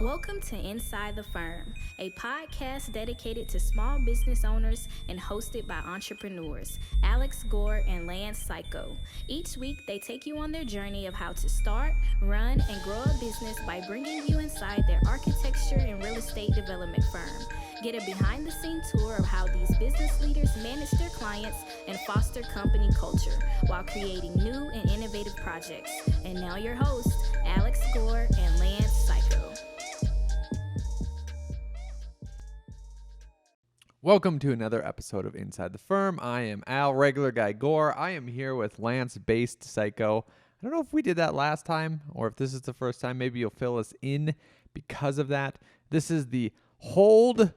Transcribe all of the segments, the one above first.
Welcome to Inside the Firm, a podcast dedicated to small business owners and hosted by entrepreneurs, Alex Gore and Lance Cayko. Each week, they take you on their journey of how to start, run, and grow a business by bringing you inside their architecture and real estate development firm. Get a behind-the-scenes tour of how these business leaders manage their clients and foster company culture while creating new and innovative projects. And now your hosts, Alex Gore and Lance Cayko. Welcome to another episode of Inside the Firm. I am Al, regular guy Gore. I am here with Lance-based Cayko. I don't know if we did that last time or if this is the first time. Maybe you'll fill us in because of that. This is the hold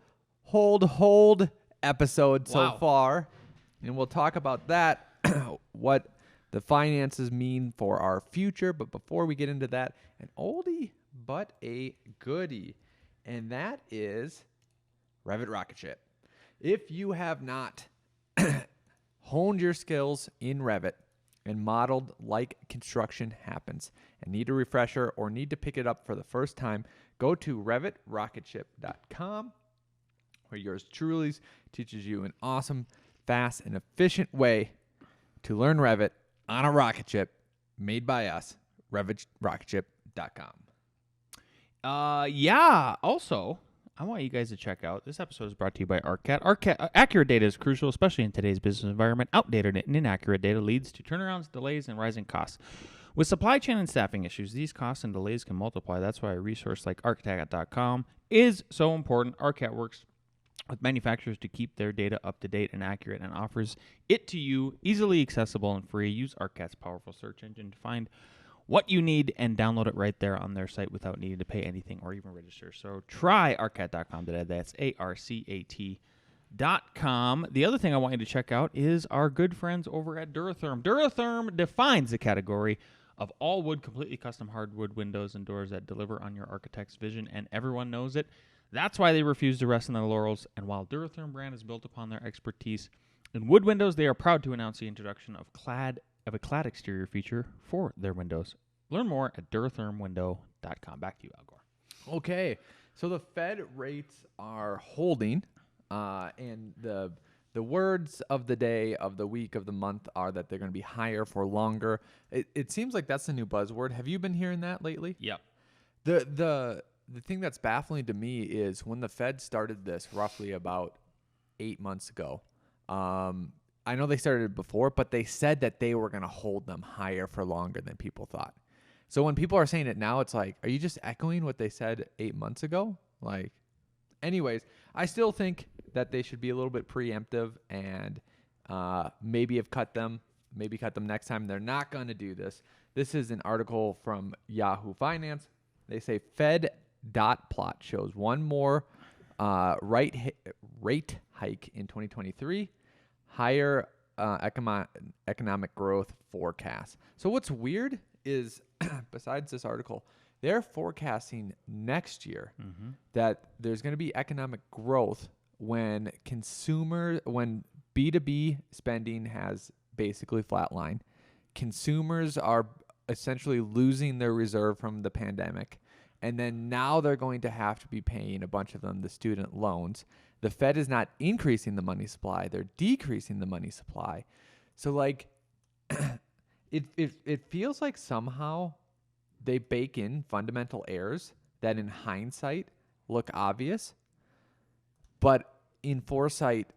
episode so far. And we'll talk about that, what the finances mean for our future. But before we get into that, an oldie but a goodie. And that is Revit Rocket Ship. If you have not honed your skills in Revit and modeled like construction happens and need a refresher or need to pick it up for the first time, go to revitrocketship.com, where yours truly teaches you an awesome, fast, and efficient way to learn Revit on a rocket ship made by us, revitrocketship.com. Also, I want you guys to check out, this episode is brought to you by A.R.E. Accurate data is crucial, especially in today's business environment. Outdated and inaccurate data leads to turnarounds, delays, and rising costs. With supply chain and staffing issues, these costs and delays can multiply. That's why a resource like ARCAT.com is so important. ARCAT works with manufacturers to keep their data up to date and accurate and offers it to you easily accessible and free. Use ARCAT's powerful search engine to find what you need and download it right there on their site without needing to pay anything or even register. So try arcat.com today. That's ARCAT.com. The other thing I want you to check out is our good friends over at Duratherm. Duratherm defines the category of all wood, completely custom hardwood windows and doors that deliver on your architect's vision, and everyone knows it. That's why they refuse to rest on their laurels. And while Duratherm brand is built upon their expertise in wood windows, they are proud to announce the introduction of a clad exterior feature for their windows. Learn more at durathermwindow.com. Back to you, Al Gore. Okay, so the Fed rates are holding, and the words of the day, of the week, of the month are that they're going to be higher for longer. It seems like that's the new buzzword. Have you been hearing that lately? Yep. The thing that's baffling to me is when the Fed started this roughly about 8 months ago. I know they started it before, but they said that they were going to hold them higher for longer than people thought. So when people are saying it now, it's like, are you just echoing what they said 8 months ago? Like, anyways, I still think that they should be a little bit preemptive and maybe cut them next time. They're not going to do this. This is an article from Yahoo Finance. They say Fed dot plot shows one more rate hike in 2023. Higher economic growth forecast. So what's weird is, besides this article, they're forecasting next year that there's going to be economic growth when B2B spending has basically flatlined. Consumers are essentially losing their reserve from the pandemic. And then now they're going to have to be paying a bunch of them the student loans. The Fed is not increasing the money supply. They're decreasing the money supply. So, like, it feels like somehow they bake in fundamental errors that in hindsight look obvious. But in foresight,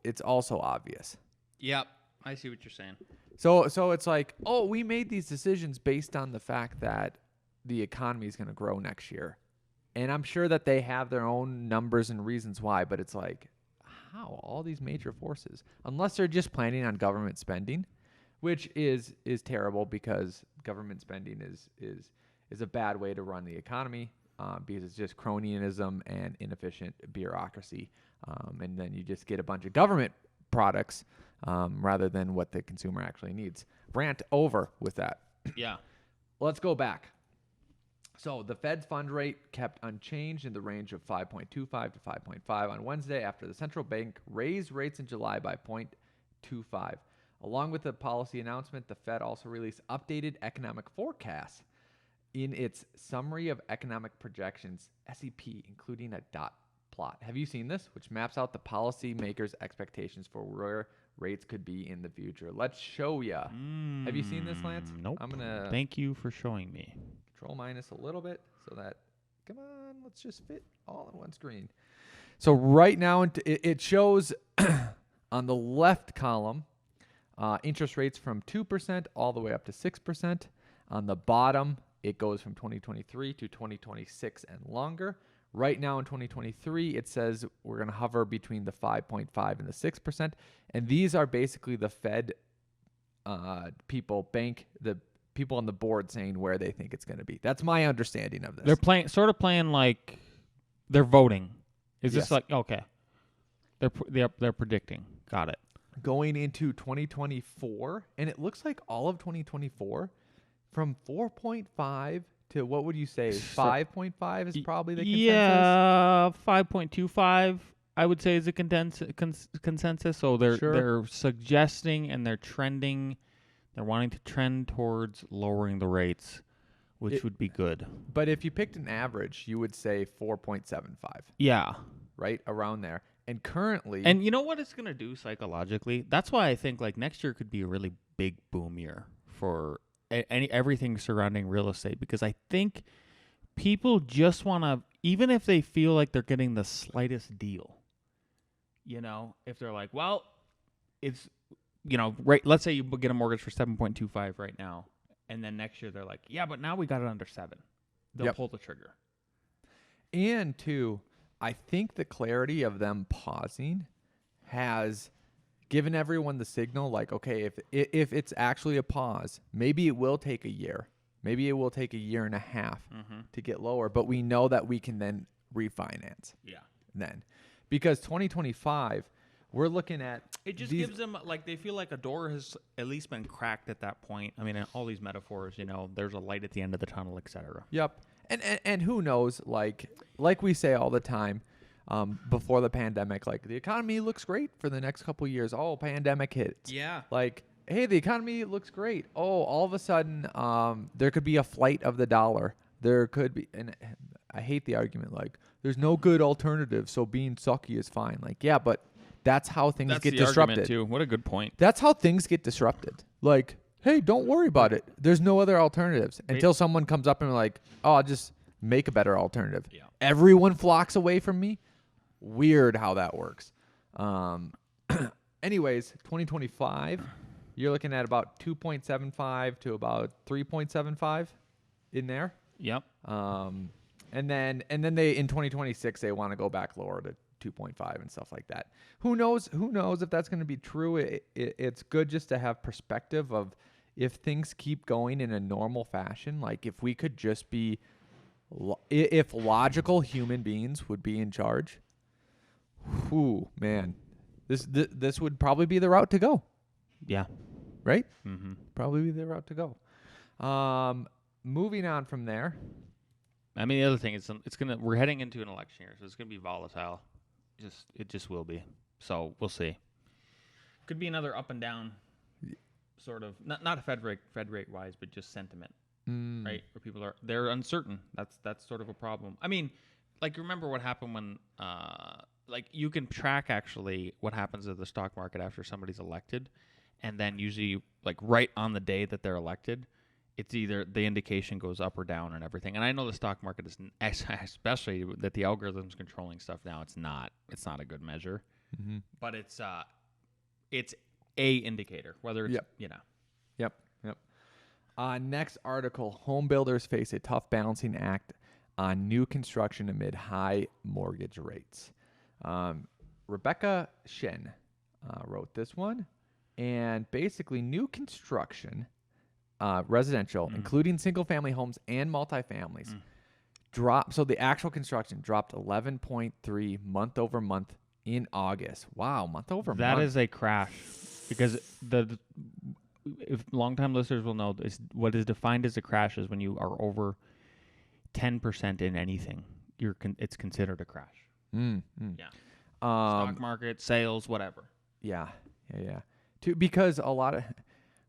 it's also obvious. Yep. I see what you're saying. So it's like, oh, we made these decisions based on the fact that the economy is going to grow next year. And I'm sure that they have their own numbers and reasons why, but it's like, how? All these major forces, unless they're just planning on government spending, which is terrible because government spending is a bad way to run the economy because it's just cronyism and inefficient bureaucracy. And then you just get a bunch of government products rather than what the consumer actually needs. Rant over with that. Yeah. Let's go back. So the Fed's fund rate kept unchanged in the range of 5.25 to 5.5 on Wednesday after the central bank raised rates in July by 0.25. Along with the policy announcement, the Fed also released updated economic forecasts in its summary of economic projections, SEP, including a dot plot. Have you seen this? Which maps out the policymakers' expectations for where rates could be in the future. Let's show ya. Have you seen this, Lance? Nope. I'm gonna Thank you for showing me. Control minus a little bit so that, come on, let's just fit all in one screen. So right now it shows on the left column interest rates from 2% all the way up to 6%. On the bottom, it goes from 2023 to 2026 and longer. Right now in 2023, it says we're going to hover between the 5.5 and the 6%. And these are basically the Fed people, the people on the board saying where they think it's going to be. That's my understanding of this. They're playing like they're voting. Is Yes. this like okay? They're predicting. Got it. Going into 2024, and it looks like all of 2024 from 4.5 to what would you say 5.5 is probably the consensus? Yeah, 5.25 I would say is a consensus. So they're suggesting and they're trending. They're wanting to trend towards lowering the rates, which would be good. But if you picked an average, you would say 4.75. Yeah. Right around there. And currently, and you know what it's going to do psychologically? That's why I think like next year could be a really big boom year for everything surrounding real estate, because I think people just want to, even if they feel like they're getting the slightest deal, if they're like, well, it's, right, let's say you get a mortgage for 7.25 right now, and then next year they're like, yeah, but now we got it under 7. They'll pull the trigger. And two, I think the clarity of them pausing has given everyone the signal like, okay, if it's actually a pause, maybe it will take a year. Maybe it will take a year and a half to get lower, but we know that we can then refinance. Yeah. Then. Because 2025, we're looking at... It just gives them, like, they feel like a door has at least been cracked at that point. I mean, in all these metaphors, there's a light at the end of the tunnel, etc. Yep. And who knows, like we say all the time, before the pandemic, like the economy looks great for the next couple of years. Oh, pandemic hits. Yeah. Like, hey, the economy looks great. Oh, all of a sudden, there could be a flight of the dollar. There could be, and I hate the argument, like, there's no good alternative, so being sucky is fine. Like, yeah, but that's how things get disrupted. Argument too. What a good point. That's how things get disrupted. Like, hey, don't worry about it. There's no other alternatives until someone comes up and like, oh, I'll just make a better alternative. Yeah. Everyone flocks away from me. Weird how that works. Anyways, 2025, you're looking at about 2.75 to about 3.75 in there. Yep. And then they in 2026 they want to go back lower to 2.5 and stuff like that. Who knows if that's going to be true. It's good just to have perspective of if things keep going in a normal fashion, like if we could just be if logical human beings would be in charge. Whew, man. This would probably be the route to go. Yeah. Right? Mm-hmm. Probably be the route to go. Moving on from there. I mean, the other thing is we're heading into an election year, so it's gonna be volatile. It just will be. So we'll see. Could be another up and down sort of not a Fed rate wise, but just sentiment, right? Where people they're uncertain. That's sort of a problem. I mean, like remember what happened when like you can track actually what happens to the stock market after somebody's elected, and then usually like right on the day that they're elected, it's either the indication goes up or down and everything. And I know the stock market is, especially that the algorithm's controlling stuff now, it's not a good measure. Mm-hmm. But it's a indicator, whether it's, Yep. Next article, home builders face a tough balancing act on new construction amid high mortgage rates. Rebecca Shen wrote this one. And basically new construction, residential, including single-family homes and multifamilies, dropped. So the actual construction dropped 11.3 month over month in August. Wow, month over month. That is a crash, because if longtime listeners will know, what is defined as a crash is when you are over 10% in anything. It's considered a crash. Yeah. Stock market, sales, whatever. Yeah. Because a lot of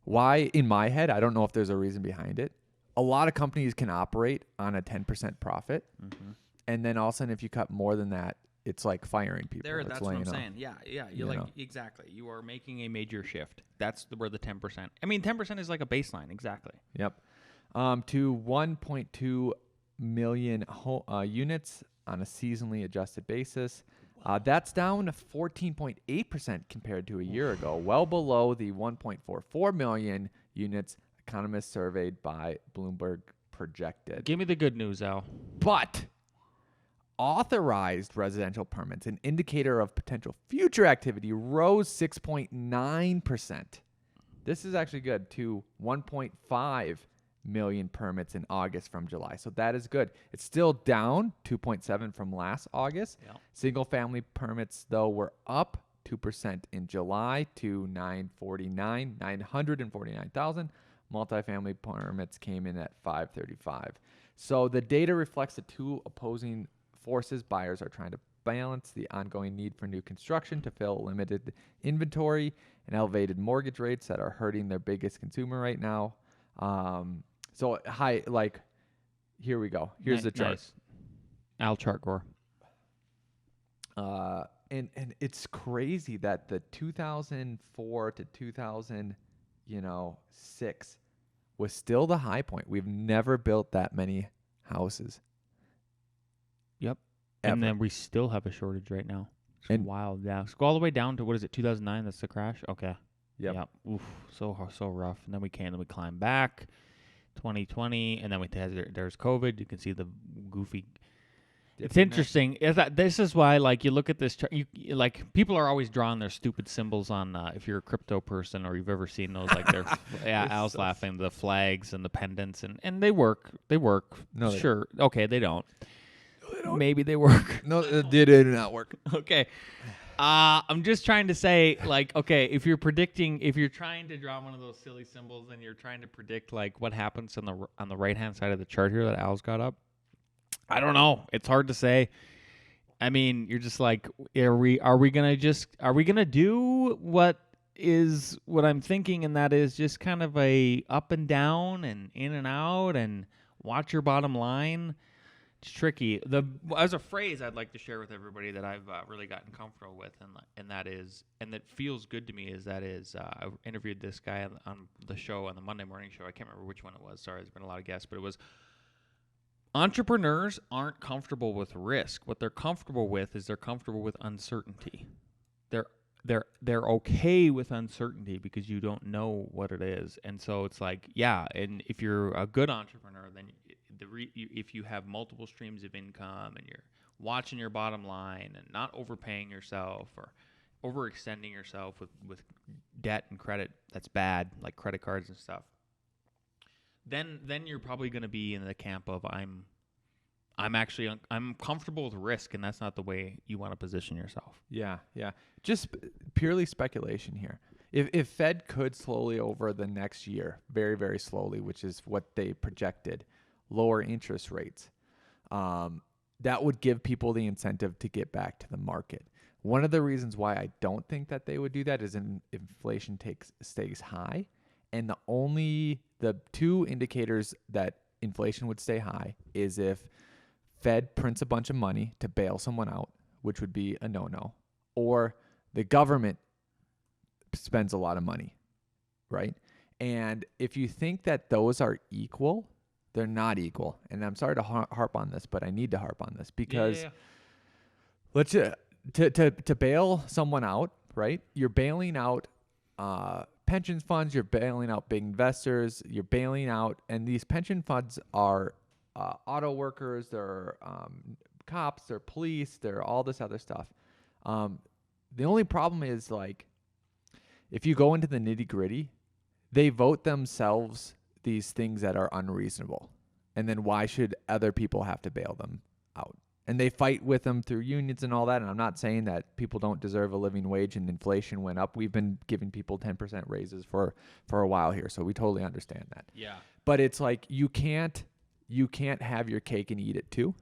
why in my head, I don't know if there's a reason behind it. a lot of companies can operate on a 10% profit. Mm-hmm. And then all of a sudden, if you cut more than that, it's like firing people. There, It's that's what I'm laying off. saying. Yeah. You're You like, know. exactly. You are making a major shift. That's where the 10%. I mean, 10% is like a baseline. Exactly. Yep. To 1.2 million units on a seasonally adjusted basis. That's down 14.8% compared to a year ago, well below the 1.44 million units economists surveyed by Bloomberg projected. Give me the good news, Al. But authorized residential permits, an indicator of potential future activity, rose 6.9%. This is actually good, to 1.5 million permits in August from July. So that is good. It's still down 2.7 from last August. Yeah. Single family permits, though, were up 2% in July to 949,000. Multifamily permits came in at 535. So the data reflects the two opposing forces. Buyers are trying to balance the ongoing need for new construction to fill limited inventory and elevated mortgage rates that are hurting their biggest consumer right now. So high, like, here we go. Here's the chart. Nice. Al chart Gore. And it's crazy that the 2004 to 2006 was still the high point. We've never built that many houses. Yep. Ever. And then we still have a shortage right now. It's And- wild. Yeah. Let's go all the way down to, what is it, 2009? That's the crash? Okay. Yep. Oof. So rough. And then we climb back. 2020, and then there's COVID. You can see the goofy. It's interesting. Is that this is why, like, you look at this chart, like, people are always drawing their stupid symbols on. If you're a crypto person or you've ever seen those, like, they're Al's laughing, the flags and the pendants, and they work. They work. No, they sure. Okay, they don't. Maybe they work. No, it did not work. Okay. I'm just trying to say, like, okay, if you're trying to draw one of those silly symbols and you're trying to predict, like, what happens on the right-hand side of the chart here that Al's got up, I don't know. It's hard to say. I mean, you're just like, are we gonna do what I'm thinking, and that is just kind of a up and down and in and out and watch your bottom line. It's tricky. As a phrase I'd like to share with everybody that I've really gotten comfortable with, and that that feels good to me, I interviewed this guy on the show, on the Monday morning show. I can't remember which one it was. Sorry, there's been a lot of guests, but it was entrepreneurs aren't comfortable with risk. What they're comfortable with is they're comfortable with uncertainty. They're okay with uncertainty because you don't know what it is, and so it's like, yeah. And if you're a good entrepreneur, then if you have multiple streams of income and you're watching your bottom line and not overpaying yourself or overextending yourself with debt and credit that's bad, like credit cards and stuff, then you're probably going to be in the camp of I'm comfortable with risk, and that's not the way you want to position yourself. Yeah. Just purely speculation here. If Fed could slowly over the next year, very, very slowly, which is what they projected, lower interest rates, that would give people the incentive to get back to the market. One of the reasons why I don't think that they would do that is inflation stays high, and the two indicators that inflation would stay high is if Fed prints a bunch of money to bail someone out, which would be a no-no, or the government spends a lot of money, right? And if you think that those are equal, they're not equal. And I'm sorry to harp on this, but I need to harp on this because let's to bail someone out, right? You're bailing out pension funds, you're bailing out big investors, you're bailing out, and these pension funds are auto workers, they're cops, they're police, they're all this other stuff. The only problem is, like, if you go into the nitty-gritty, they vote themselves these things that are unreasonable. And then why should other people have to bail them out? And they fight with them through unions and all that. And I'm not saying that people don't deserve a living wage and inflation went up. We've been giving people 10% raises for a while here. So we totally understand that. Yeah. But it's like you can't have your cake and eat it too.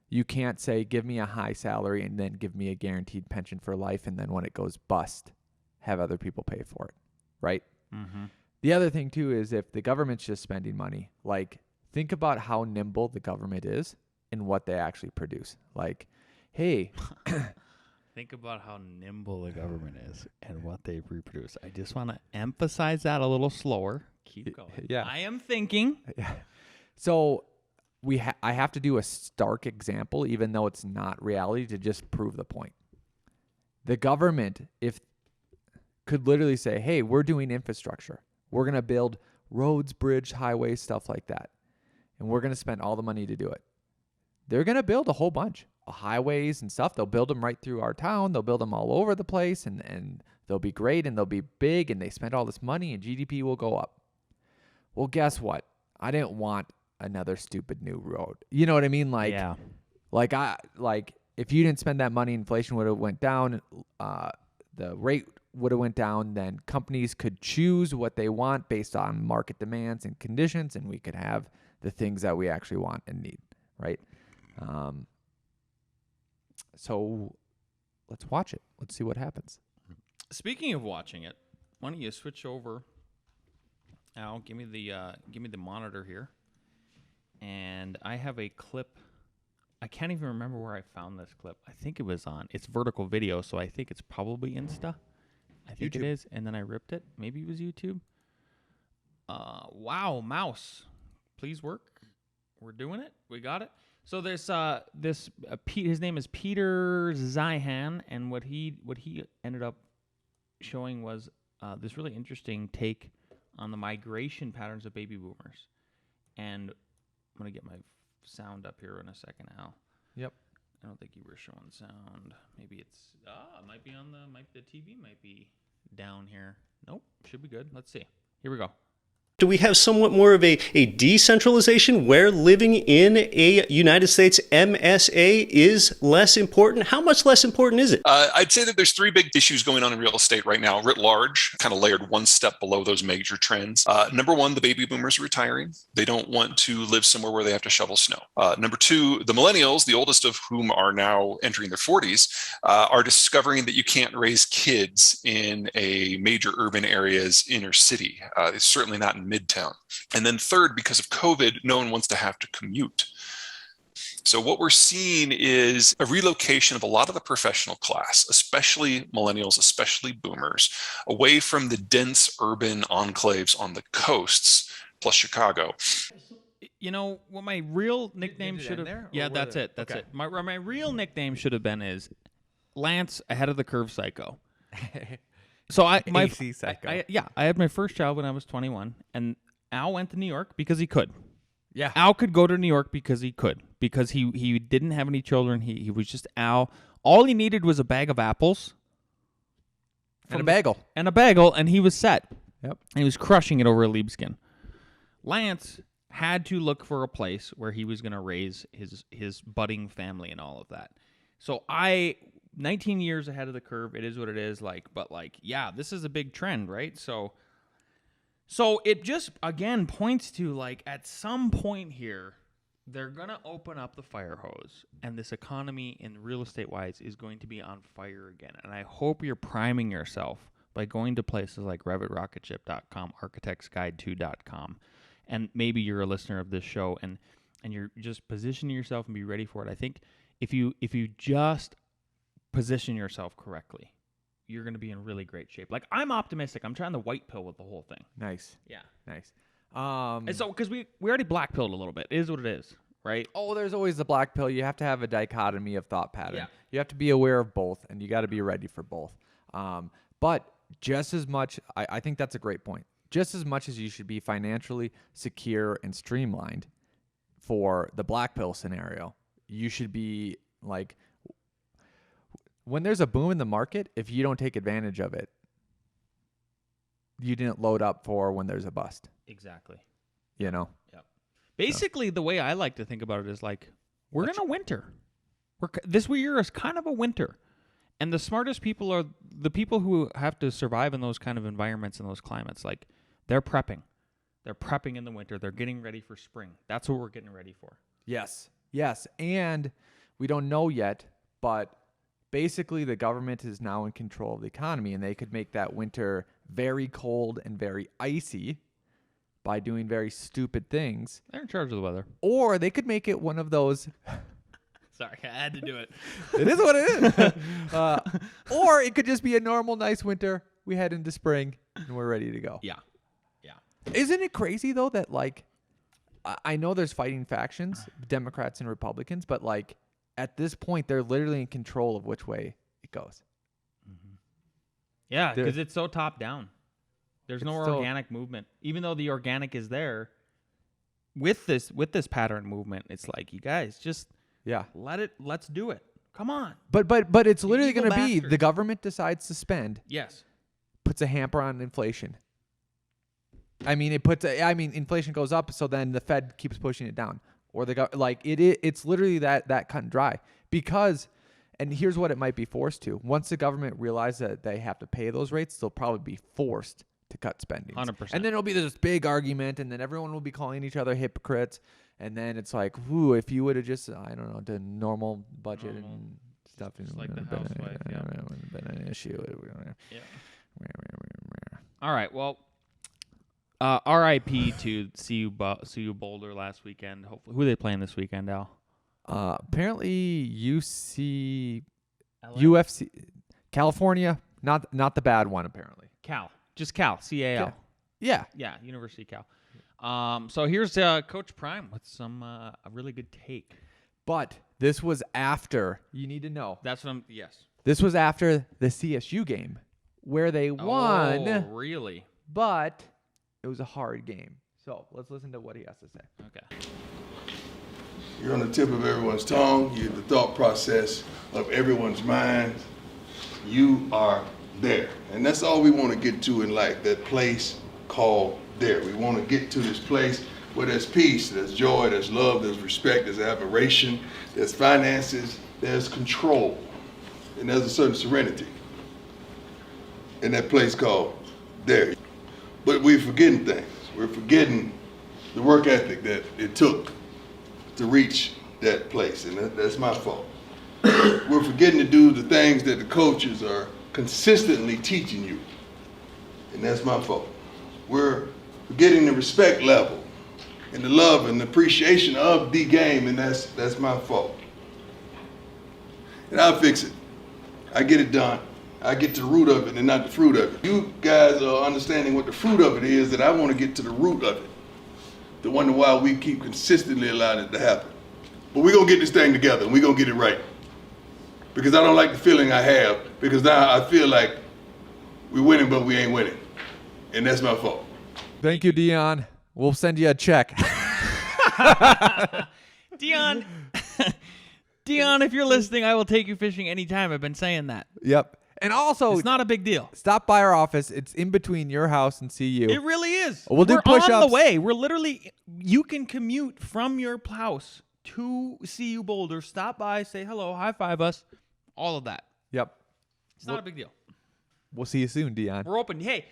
You can't say, give me a high salary and then give me a guaranteed pension for life. And then when it goes bust, have other people pay for it. Right? Mm-hmm. The other thing too is if the government's just spending money, like think about how nimble the government is and what they actually produce. Like, hey, Think about how nimble the government is and what they reproduce. I just want to emphasize that a little slower. Keep going. Yeah. I am thinking. So I have to do a stark example, even though it's not reality, to just prove the point. The government, could literally say, hey, we're doing infrastructure. We're going to build roads, bridge, highways, stuff like that. And we're going to spend all the money to do it. They're going to build a whole bunch of highways and stuff. They'll build them right through our town. They'll build them all over the place, and they'll be great, and they'll be big, and they spend all this money, and GDP will go up. Well, guess what? I didn't want another stupid new road. You know what I mean? Like, Yeah. like if you didn't spend that money, inflation would have went down. The rate would have went down. Then companies could choose what they want based on market demands and conditions, and we could have the things that we actually want and need, right? So let's watch it. Let's see what happens. Speaking of watching it, why don't you switch over? Al, give me the monitor here, and I have a clip. I can't even remember where I found this clip. I think it was it's vertical video, so I think it's probably Insta. I think YouTube. it is, and then I ripped it. Maybe it was YouTube. Wow, mouse, please work. We're doing it. We got it. So there's his name is Peter Zeihan, and what he ended up showing was this really interesting take on the migration patterns of baby boomers. And I'm going to get my sound up here in a second, Al. Yep. I don't think you were showing sound. Maybe it might be on the TV might be down here. Nope, should be good. Let's see. Here we go. Do we have somewhat more of a decentralization where living in a United States MSA is less important? How much less important is it? I'd say that there's three big issues going on in real estate right now, writ large, kind of layered one step below those major trends. Number one, the baby boomers are retiring. They don't want to live somewhere where they have to shovel snow. Number two, the millennials, the oldest of whom are now entering their 40s, are discovering that you can't raise kids in a major urban area's inner city. It's certainly not in Midtown. And then third, because of COVID, no one wants to have to commute. So what we're seeing is a relocation of a lot of the professional class, especially millennials, especially boomers, away from the dense urban enclaves on the coasts, plus Chicago. You know what my real nickname Did it should end have? there, or Yeah, were that's there- it. That's okay. it. My real nickname should have been is Lance ahead of the curve psycho. So I AC psycho. I had my first job when I was 21, and Al went to New York because he could. Yeah. Al could go to New York because he could, because he didn't have any children. He was just Al. All he needed was a bag of apples And a bagel. and he was set. Yep. And he was crushing it over a Liebskin. Lance had to look for a place where he was going to raise his budding family and all of that. So 19 years ahead of the curve, it is what it is, but yeah, this is a big trend, right? So it just again points to at some point here they're going to open up the fire hose, and this economy in real estate wise is going to be on fire again. And I hope you're priming yourself by going to places like RevitRocketship.com, ArchitectsGuide2.com, and maybe you're a listener of this show and you're just positioning yourself and be ready for it. I think if you just position yourself correctly, you're going to be in really great shape. I'm optimistic. I'm trying the white pill with the whole thing. Nice. Yeah. Nice. And so, because we already black pilled a little bit. It is what it is, right? Oh, there's always the black pill. You have to have a dichotomy of thought pattern. Yeah. You have to be aware of both, and you got to be ready for both. But just as much, I think that's a great point. Just as much as you should be financially secure and streamlined for the black pill scenario, you should be when there's a boom in the market, if you don't take advantage of it, you didn't load up for when there's a bust, Exactly. you know? Yep. Basically, the way I like to think about it is we're in a winter. This year is kind of a winter. And the smartest people are the people who have to survive in those kind of environments and those climates. They're prepping. They're prepping in the winter. They're getting ready for spring. That's what we're getting ready for. Yes. And we don't know yet, but basically the government is now in control of the economy, and they could make that winter very cold and very icy by doing very stupid things. They're in charge of the weather. Or they could make it one of those. Sorry, I had to do it. It is what it is. Or it could just be a normal, nice winter. We head into spring and we're ready to go. Yeah. Isn't it crazy, though, that, like, I know there's fighting factions, Democrats and Republicans, but, like, at this point, they're literally in control of which way it goes. Yeah, because it's so top down. There's no It's so- organic movement. Even though the organic is there, with this pattern movement, it's like, you guys, just Yeah. let's do it. Come on. But it's literally evil going to be bastards. the government decides to spend, Yes. puts a hamper on inflation. I mean, inflation goes up, so then the Fed keeps pushing it down, or it's literally that cut and dry. Because, and here's what it might be forced to: once the government realizes that they have to pay those rates, they'll probably be forced to cut spending. 100%. And then it'll be this big argument, and then everyone will be calling each other hypocrites. And then it's like, ooh, if you would have just, I don't know, done normal budget and stuff, Just it like the wouldn't have housewife, yeah. it wouldn't have been an issue. Yeah. All right. Well, R.I.P. to CU Boulder last weekend. Hopefully, who are they playing this weekend, Al? Apparently UFC, LA? UFC, California, not the bad one apparently. Cal. Just Cal. C-A-L. Yeah. Yeah, University Cal. So here's Coach Prime with some a really good take. But this was after, you need to know, That's what I'm. Yes. this was after the CSU game where they won, Oh, really? but it was a hard game. So let's listen to what he has to say. Okay. You're on the tip of everyone's tongue. You're the thought process of everyone's mind. You are there. And that's all we want to get to in life, that place called there. We want to get to this place where there's peace, there's joy, there's love, there's respect, there's admiration, there's finances, there's control, and there's a certain serenity in that place called there. But we're forgetting things. We're forgetting the work ethic that it took to reach that place, and that's my fault. We're forgetting to do the things that the coaches are consistently teaching you, and that's my fault. We're forgetting the respect level and the love and the appreciation of the game, and that's my fault. And I'll fix it. I get it done. I get to the root of it and not the fruit of it. You guys are understanding what the fruit of it is, that I want to get to the root of it. The wonder why we keep consistently allowing it to happen. But we're going to get this thing together, and we're going to get it right. Because I don't like the feeling I have, because now I feel like we're winning, but we ain't winning. And that's my fault. Thank you, Deion. We'll send you a check. Deion, Deion, if you're listening, I will take you fishing anytime. I've been saying that. Yep. And also, It's not a big deal. stop by our office. It's in between your house and CU. It really is. We'll do We're on push-ups. the way. We're literally, you can commute from your house to CU Boulder, stop by, say hello, high five us, all of that. Yep. It's not a big deal. We'll see you soon, Deion. We're open. Hey,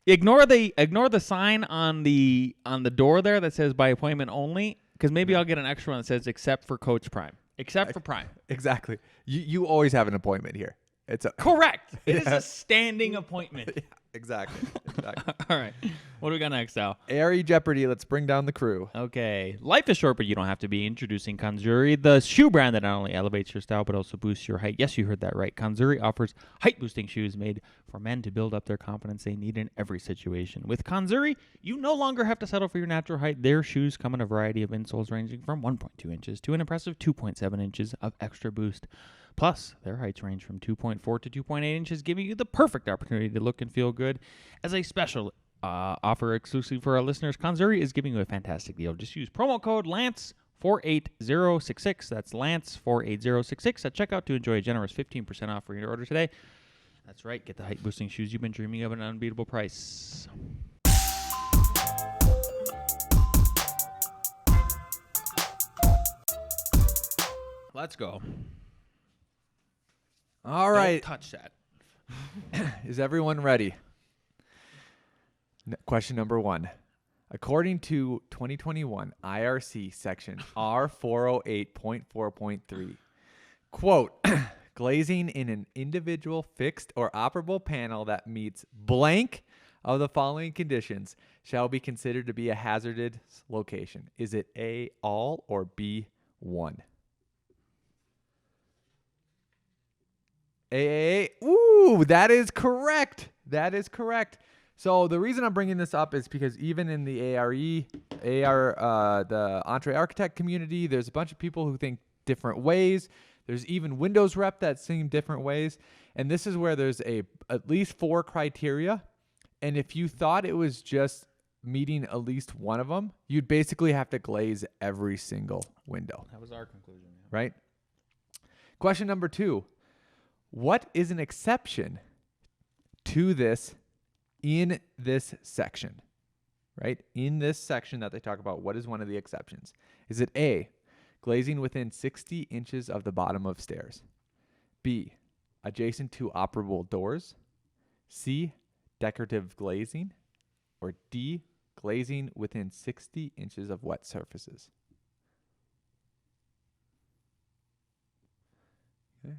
ignore the sign on the door there that says by appointment only, because maybe I'll get an extra one that says except for Coach Prime. Except for Prime. Exactly. You always have an appointment here. It's a Correct. It is a standing appointment. exactly. All right. What do we got next, Al? A.R.E. Jeopardy. Let's bring down the crew. Okay. Life is short, but you don't have to be. Introducing Kanzuri, the shoe brand that not only elevates your style, but also boosts your height. Yes, you heard that right. Kanzuri offers height-boosting shoes made for men to build up their confidence they need in every situation. With Kanzuri, you no longer have to settle for your natural height. Their shoes come in a variety of insoles ranging from 1.2 inches to an impressive 2.7 inches of extra boost. Plus, their heights range from 2.4 to 2.8 inches, giving you the perfect opportunity to look and feel good. As a special offer exclusive for our listeners, Kanzuri is giving you a fantastic deal. Just use promo code LANCE48066. That's LANCE48066 at checkout to enjoy a generous 15% off for your order today. That's right. Get the height-boosting shoes you've been dreaming of at an unbeatable price. Let's go. All right. Don't touch that. Is everyone ready? Question number 1. According to 2021 IRC section R408.4.3, quote, glazing in an individual fixed or operable panel that meets blank of the following conditions shall be considered to be a hazardous location? Is it A, all, or B, one? A. Ooh, that is correct. That is correct. So the reason I'm bringing this up is because even in the A.R.E., the entree architect community, there's a bunch of people who think different ways. There's even Windows rep that seem different ways. And this is where there's at least 4 criteria. And if you thought it was just meeting at least one of them, you'd basically have to glaze every single window. That was our conclusion. Yeah. Right? Question number 2. What is an exception to this in this section? Right? In this section that they talk about, what is one of the exceptions? Is it A, glazing within 60 inches of the bottom of stairs? B, adjacent to operable doors? C, decorative glazing? Or D, glazing within 60 inches of wet surfaces? Okay.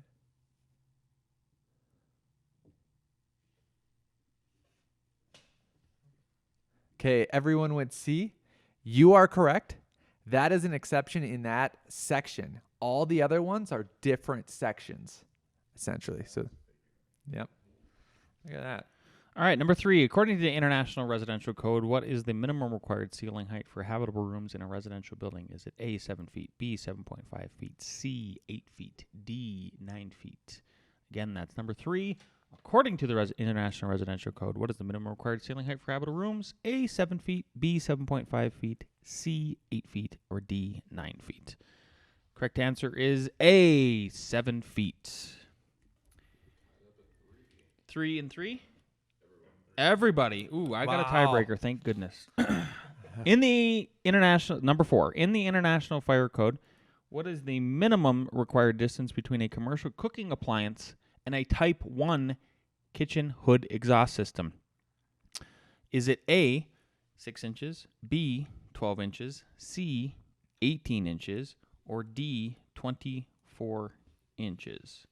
Okay, everyone went C. You are correct. That is an exception in that section. All the other ones are different sections, essentially. So, yep. Look at that. All right, number 3. According to the International Residential Code, what is the minimum required ceiling height for habitable rooms in a residential building? Is it A, 7 feet, B, 7.5 feet, C, 8 feet, D, 9 feet? Again, that's number 3. According to the International Residential Code, what is the minimum required ceiling height for habitable rooms? A, 7 feet, B, 7.5 feet, C, 8 feet, or D, 9 feet? Correct answer is A, 7 feet. 3 and 3? Everybody. Ooh, I got a tiebreaker, thank goodness. In the international, number 4, in the International Fire Code, what is the minimum required distance between a commercial cooking appliance and a Type 1 kitchen hood exhaust system? Is it A, 6 inches, B, 12 inches, C, 18 inches, or D, 24 inches?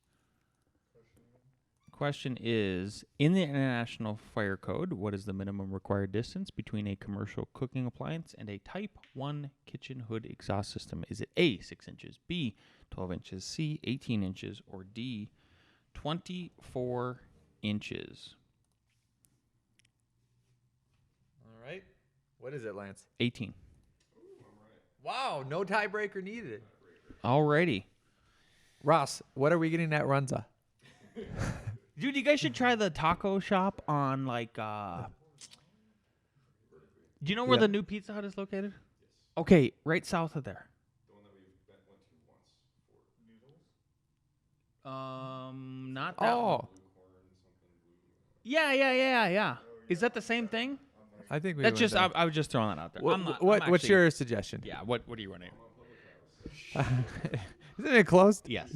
Question is, in the International Fire Code, what is the minimum required distance between a commercial cooking appliance and a Type 1 kitchen hood exhaust system? Is it A, 6 inches, B, 12 inches, C, 18 inches, or D, 24 inches? All right. What is it, Lance? 18. Wow, no tiebreaker needed. Alrighty. Ross, what are we getting at Runza? Dude, you guys should try the taco shop on, like, do you know where the new Pizza Hut is located? Okay, right south of there. The one that we went to once for noodles? Not that one. Yeah. Is that the same thing? I think we That's went just, there. I was just throwing that out there. What's actually- your suggestion? Yeah, what are you running? Isn't it closed? Yes.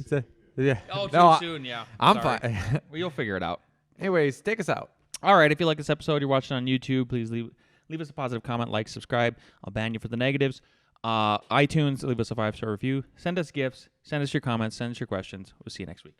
Yeah. Oh, too No, soon, yeah. I'm Sorry. fine. Well, you'll figure it out. Anyways, take us out. All right, if you like this episode, you're watching on YouTube, please leave us a positive comment, like, subscribe. I'll ban you for the negatives. iTunes, leave us a 5-star review. Send us gifts. Send us your comments. Send us your questions. We'll see you next week.